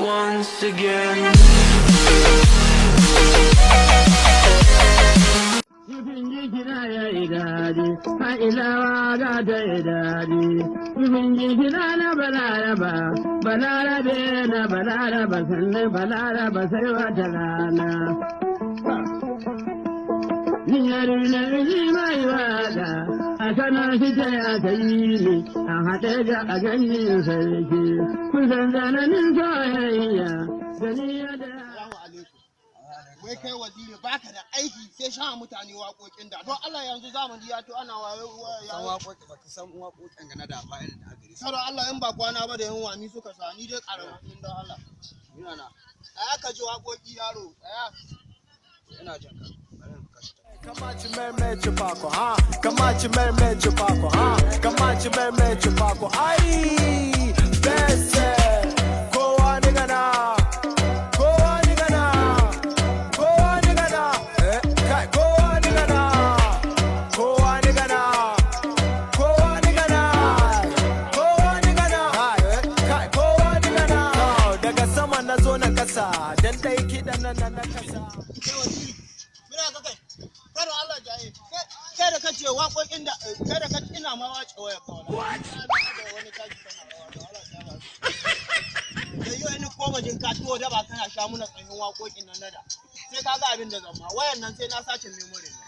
once again. Nufin jikina ya yi daɗi, ha'ilawa ga ta yi daɗi. Nufin jikina na balaraba, balarabe na balaraba sannan balaraba sai wata rana. Niyari na yi mai wada, a sanar shi ta ya ta yi ne, a haɗe da a ganin sarki. Kun san zananin soyayya, da niyya da wai kai waziri baka da aiki sai sha mutane waƙoƙin da don Allah yanzu zamani ya to ana waye san waƙoƙi ba ka san waƙoƙin ga na da ba irin da agari sai Allah in ba kwana ba da yan wani suka sa ni dai karamin don Allah ina na aya ka ji waƙoƙi yaro aya ina jin ka bari in kashi Kamachi meme chupako, ha. Kamachi meme chupako, ha. Kamachi meme chupako. Ai, bese. Kowa nigana. Kowa nigana. Kowa nigana. Kai kowa nigana. Kowa nigana. Kowa nigana. Kowa nigana. Kai kowa nigana. Daga sama na zo na kasa, dan dai kidan nan na kasa. kai waziri muna ga kai kada Allah jaye kai da kace waƙoƙin da kai da kace ina ma wace waya kawai wani kaji kana rawa da Allah ta ba da yi ni ko bajin ka tuwo da ba kana sha muna tsayin waƙoƙin nan da sai ka ga abin da zama wayan nan sai na sace memory ne